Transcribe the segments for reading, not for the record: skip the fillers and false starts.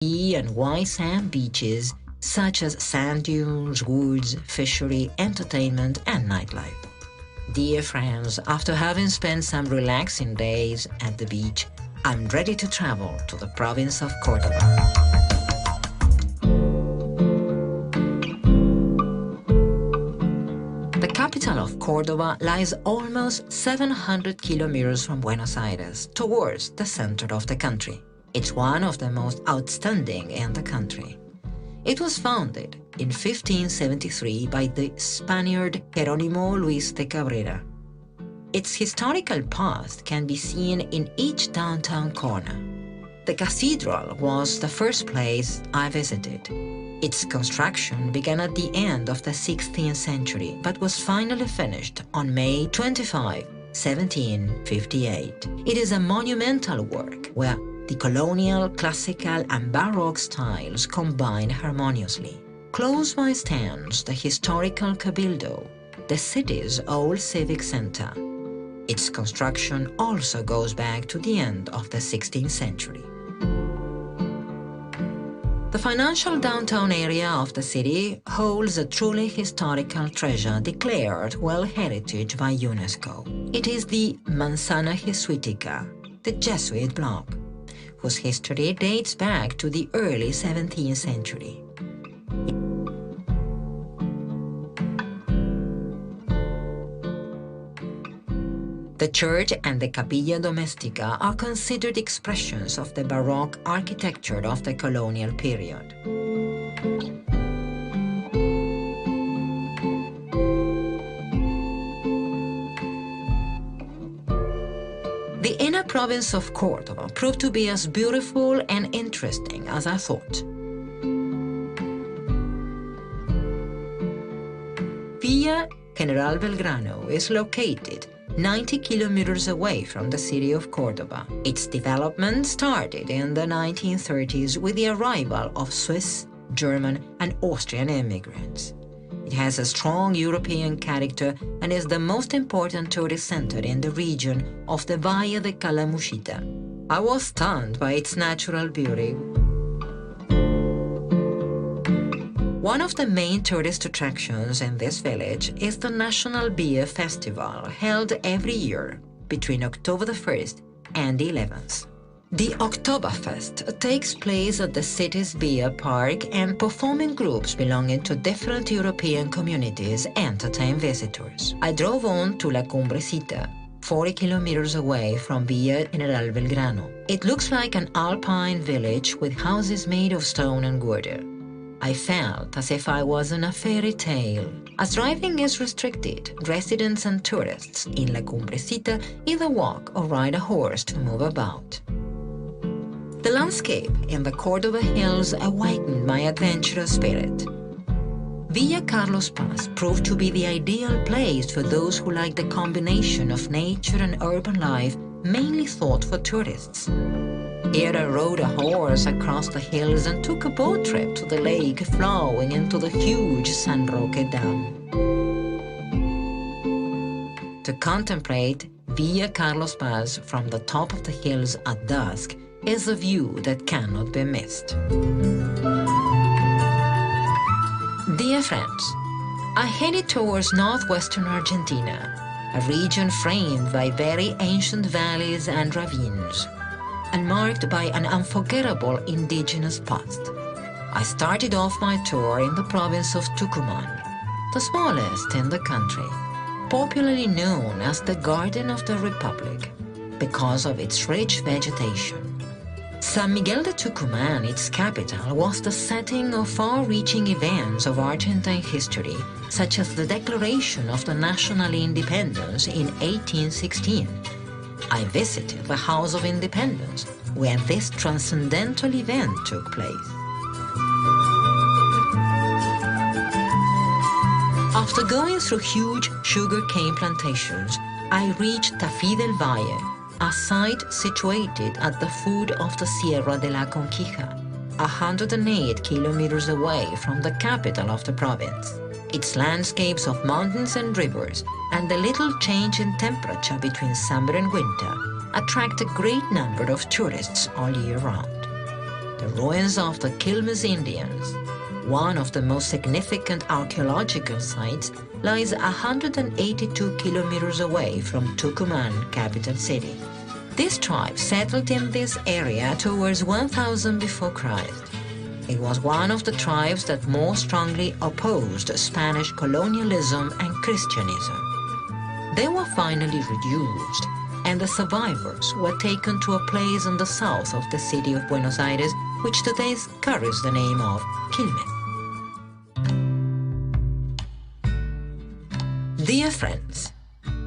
and white sand beaches such as sand dunes, woods, fishery, entertainment, and nightlife. Dear friends, after having spent some relaxing days at the beach, I'm ready to travel to the province of Córdoba. The capital of Córdoba lies almost 700 kilometers from Buenos Aires, towards the center of the country. It's one of the most outstanding in the country. It was founded in 1573 by the Spaniard Jerónimo Luis de Cabrera. Its historical past can be seen in each downtown corner. The cathedral was the first place I visited. Its construction began at the end of the 16th century, but was finally finished on May 25, 1758. It is a monumental work where the colonial, classical, and Baroque styles combine harmoniously. Close by stands the historical Cabildo, the city's old civic center. Its construction also goes back to the end of the 16th century. The financial downtown area of the city holds a truly historical treasure declared World Heritage by UNESCO. It is the Manzana Jesuitica, the Jesuit block, whose history dates back to the early 17th century. The church and the Capilla Domestica are considered expressions of the Baroque architecture of the colonial period. The inner province of Córdoba proved to be as beautiful and interesting as I thought. Villa General Belgrano is located 90 kilometers away from the city of Córdoba. Its development started in the 1930s with the arrival of Swiss, German, and Austrian immigrants. It has a strong European character and is the most important tourist center in the region of the Valle de Calamuchita. I was stunned by its natural beauty. One of the main tourist attractions in this village is the National Beer Festival, held every year between October the 1st and the 11th. The Oktoberfest takes place at the city's beer park, and performing groups belonging to different European communities entertain visitors. I drove on to La Cumbrecita, 40 kilometers away from Villa General Belgrano. It looks like an alpine village with houses made of stone and wood. I felt as if I was in a fairy tale. As driving is restricted, residents and tourists in La Cumbrecita either walk or ride a horse to move about. The landscape in the Córdoba hills awakened my adventurous spirit. Villa Carlos Paz proved to be the ideal place for those who like the combination of nature and urban life mainly thought for tourists. Here I rode a horse across the hills and took a boat trip to the lake flowing into the huge San Roque Dam. To contemplate Villa Carlos Paz from the top of the hills at dusk is a view that cannot be missed. Dear friends, I headed towards northwestern Argentina, a region framed by very ancient valleys and ravines, and marked by an unforgettable indigenous past. I started off my tour in the province of Tucumán, the smallest in the country, popularly known as the Garden of the Republic because of its rich vegetation. San Miguel de Tucumán, its capital, was the setting of far-reaching events of Argentine history, such as the declaration of the national independence in 1816. I visited the House of Independence, where this transcendental event took place. After going through huge sugarcane plantations, I reached Tafí del Valle, a site situated at the foot of the Sierra de la Conquija, 108 kilometers away from the capital of the province. Its landscapes of mountains and rivers, and the little change in temperature between summer and winter, attract a great number of tourists all year round. the ruins of the Quilmes Indians. One of the most significant archaeological sites lies 182 kilometers away from Tucumán, capital city. This tribe settled in this area towards 1000 before Christ. It was one of the tribes that more strongly opposed Spanish colonialism and Christianism. They were finally reduced, and the survivors were taken to a place in the south of the city of Buenos Aires, which today carries the name of Quilmes. Dear friends,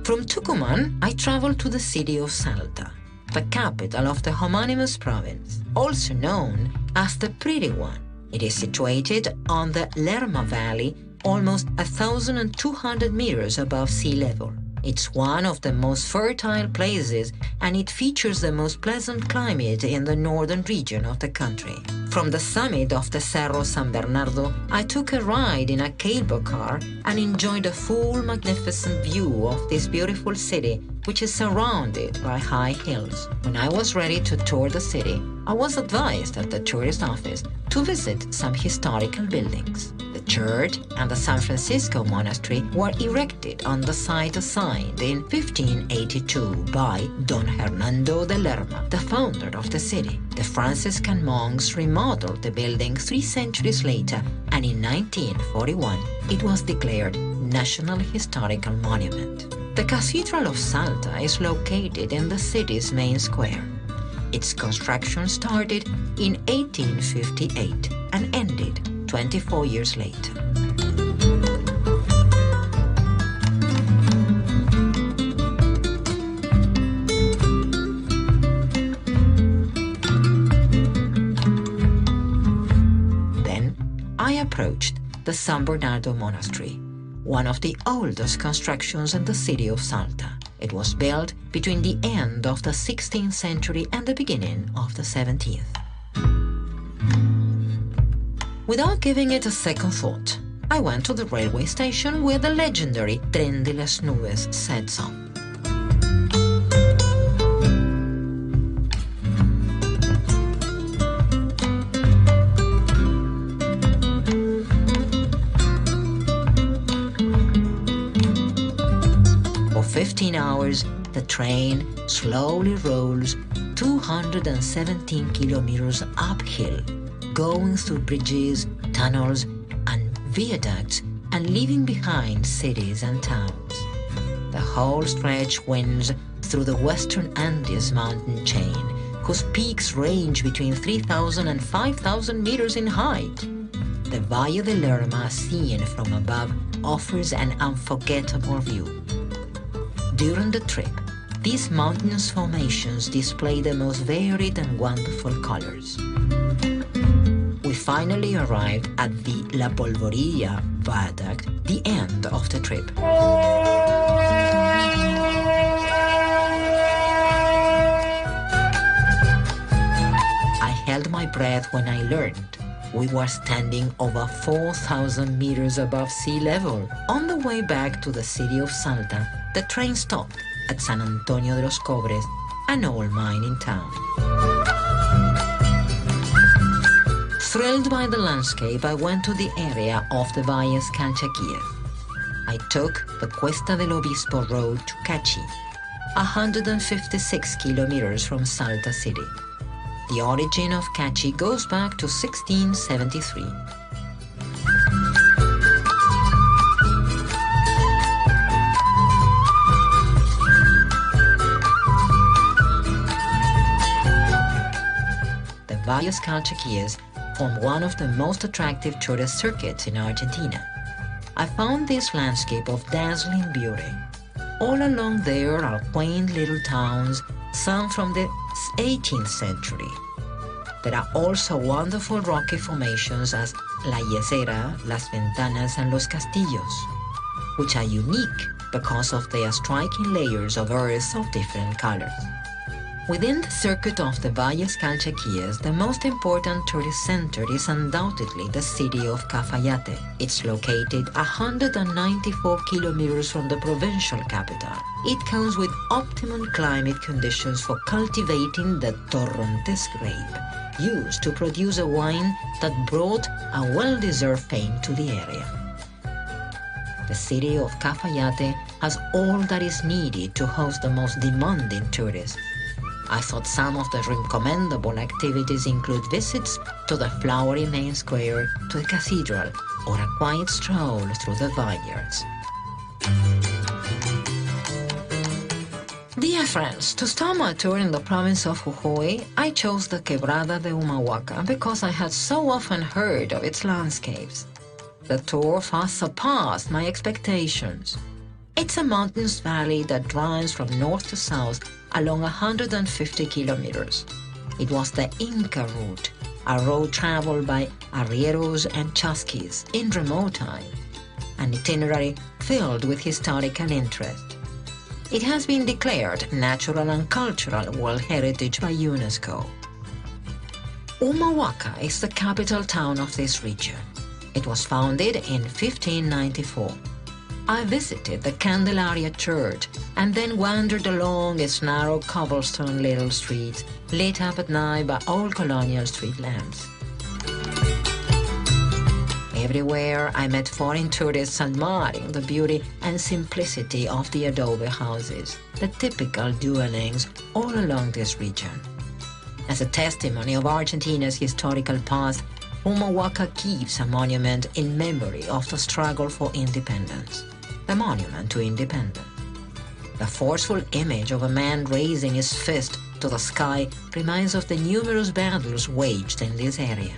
from Tucumán I traveled to the city of Salta, the capital of the homonymous province, also known as the Pretty One. It is situated on the Lerma Valley, almost 1,200 meters above sea level. It's one of the most fertile places, and it features the most pleasant climate in the northern region of the country. From the summit of the Cerro San Bernardo, I took a ride in a cable car and enjoyed a full magnificent view of this beautiful city, which is surrounded by high hills. When I was ready to tour the city, I was advised at the tourist office to visit some historical buildings. The church and the San Francisco Monastery were erected on the site assigned in 1582 by Don Hernando de Lerma, the founder of the city. The Franciscan monks remodeled the building 3 centuries later, and in 1941 it was declared National Historical Monument. The Cathedral of Salta is located in the city's main square. Its construction started in 1858 and ended 24 years later. Then I approached the San Bernardo Monastery, one of the oldest constructions in the city of Salta. It was built between the end of the 16th century and the beginning of the 17th. Without giving it a second thought, I went to the railway station where the legendary Tren de las Nubes sets up. For 15 hours, the train slowly rolls 217 kilometers uphill, going through bridges, tunnels, and viaducts, and leaving behind cities and towns. The whole stretch winds through the western Andes mountain chain, whose peaks range between 3,000 and 5,000 meters in height. The Valle de Lerma, seen from above, offers an unforgettable view. During the trip, these mountainous formations display the most varied and wonderful colors. We finally arrived at the La Polvorilla viaduct, the end of the trip. I held my breath when I learned we were standing over 4,000 meters above sea level. On the way back to the city of Salta, the train stopped at San Antonio de los Cobres, an old mine in town. Thrilled by the landscape, I went to the area of the Valles Calchaquíes. I took the Cuesta del Obispo road to Cachi, 156 kilometers from Salta city. The origin of Cachi goes back to 1673. The Valles Calchaquíes form one of the most attractive tourist circuits in Argentina. I found this landscape of dazzling beauty. All along there are quaint little towns, some from the 18th century. There are also wonderful rocky formations as La Yesera, Las Ventanas, and Los Castillos, which are unique because of their striking layers of earth of different colors. Within the circuit of the Valles Calchaquíes, the most important tourist center is undoubtedly the city of Cafayate. It's located 194 kilometers from the provincial capital. It comes with optimum climate conditions for cultivating the Torrontés grape, used to produce a wine that brought a well-deserved fame to the area. The city of Cafayate has all that is needed to host the most demanding tourists. I thought some of the recommendable activities include visits to the flowery main square, to the cathedral, or a quiet stroll through the vineyards. Dear friends, to start my tour in the province of Jujuy, I chose the Quebrada de Humahuaca because I had so often heard of its landscapes. The tour far surpassed my expectations. It's a mountainous valley that drives from north to south along 150 kilometers. It was the Inca route, a road traveled by arrieros and chasquis in remote time, an itinerary filled with historical interest. It has been declared Natural and Cultural World Heritage by UNESCO. Humahuaca is the capital town of this region. It was founded in 1594. I visited the Candelaria Church and then wandered along its narrow cobblestone little streets, lit up at night by old colonial street lamps. Everywhere I met foreign tourists admiring the beauty and simplicity of the adobe houses, the typical dwellings all along this region. As a testimony of Argentina's historical past, Humahuaca keeps a monument in memory of the struggle for independence, the Monument to Independence. The forceful image of a man raising his fist to the sky reminds of the numerous battles waged in this area.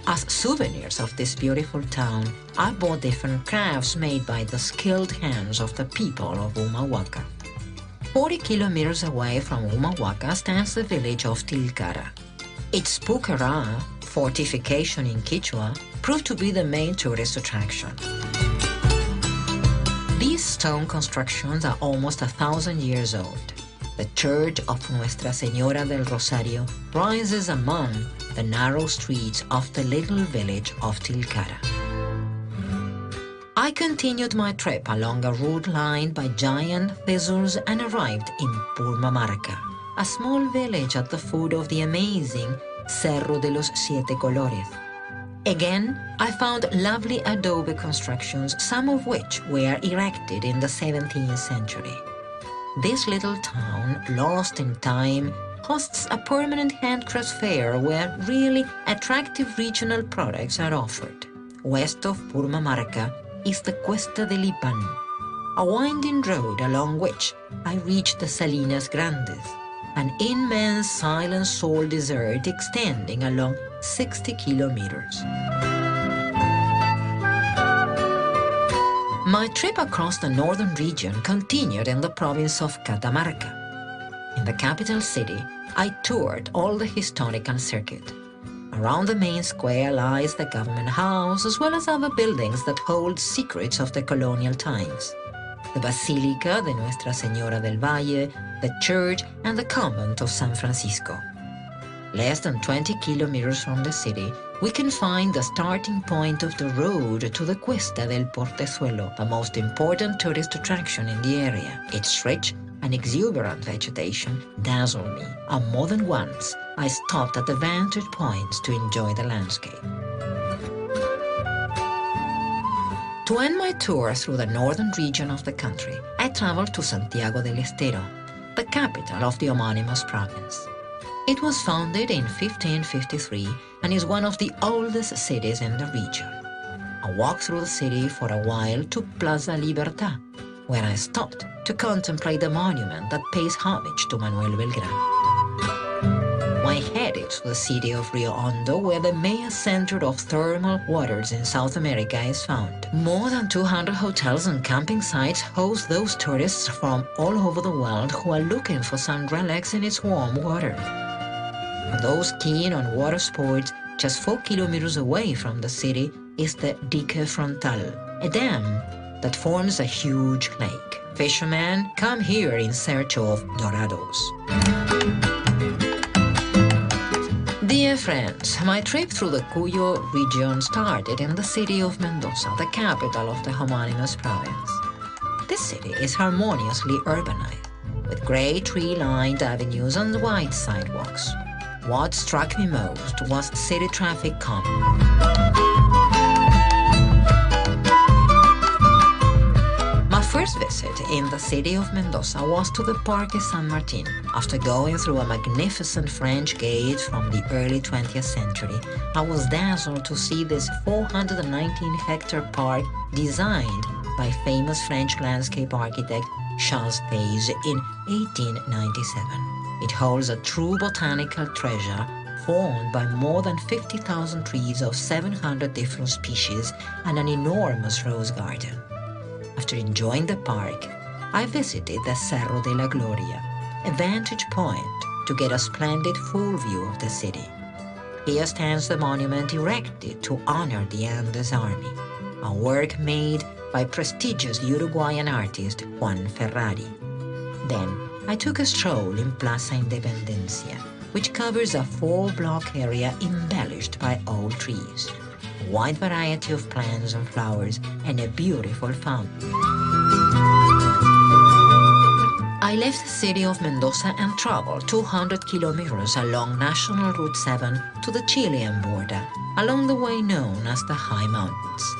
As souvenirs of this beautiful town, I bought different crafts made by the skilled hands of the people of Humahuaca. 40 kilometers away from Humahuaca stands the village of Tilcara. Its pucará, fortification in Quechua, proved to be the main tourist attraction. These stone constructions are almost 1,000 years old. The church of Nuestra Señora del Rosario rises among the narrow streets of the little village of Tilcara. I continued my trip along a route lined by giant thistles and arrived in Purmamarca, a small village at the foot of the amazing Cerro de los Siete Colores. Again, I found lovely adobe constructions, some of which were erected in the 17th century. This little town, lost in time, hosts a permanent handcraft fair where really attractive regional products are offered. West of Purmamarca is the Cuesta del Ipan, a winding road along which I reached the Salinas Grandes, an immense silent salt desert extending along 60 kilometers. My trip across the northern region continued in the province of Catamarca. In the capital city, I toured all the historical circuit. Around the main square lies the government house, as well as other buildings that hold secrets of the colonial times. The Basilica de Nuestra Señora del Valle, the church, and the convent of San Francisco. Less than 20 kilometers from the city, we can find the starting point of the road to the Cuesta del Portezuelo, the most important tourist attraction in the area. Its rich and exuberant vegetation dazzled me, and more than once I stopped at the vantage points to enjoy the landscape. To end my tour through the northern region of the country, I traveled to Santiago del Estero, the capital of the homonymous province. It was founded in 1553 and is one of the oldest cities in the region. I walked through the city for a while to Plaza Libertad, where I stopped to contemplate the monument that pays homage to Manuel Belgrano. I headed to the city of Rio Hondo, where the main center of thermal waters in South America is found. More than 200 hotels and camping sites host those tourists from all over the world who are looking for some relax in its warm water. For those keen on water sports, just 4 kilometers away from the city is the Dique Frontal, a dam that forms a huge lake. Fishermen come here in search of dorados. Dear friends, my trip through the Cuyo region started in the city of Mendoza, the capital of the homonymous province. This city is harmoniously urbanized, with gray tree-lined avenues and wide sidewalks. What struck me most was city traffic calm. My first visit in the city of Mendoza was to the Parque San Martin. After going through a magnificent French gate from the early 20th century, I was dazzled to see this 419-hectare park designed by famous French landscape architect Charles Page in 1897. It holds a true botanical treasure formed by more than 50,000 trees of 700 different species and an enormous rose garden. After enjoying the park, I visited the Cerro de la Gloria, a vantage point to get a splendid full view of the city. Here stands the monument erected to honor the Andes Army, a work made by prestigious Uruguayan artist Juan Ferrari. Then I took a stroll in Plaza Independencia, which covers a 4-block area embellished by old trees, a wide variety of plants and flowers, and a beautiful fountain. I left the city of Mendoza and traveled 200 kilometers along National Route 7 to the Chilean border, along the way known as the High Mountains.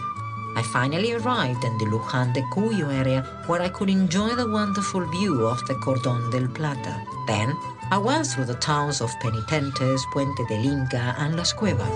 I finally arrived in the Luján de Cuyo area, where I could enjoy the wonderful view of the Cordón del Plata. Then, I went through the towns of Penitentes, Puente del Inca, and Las Cuevas.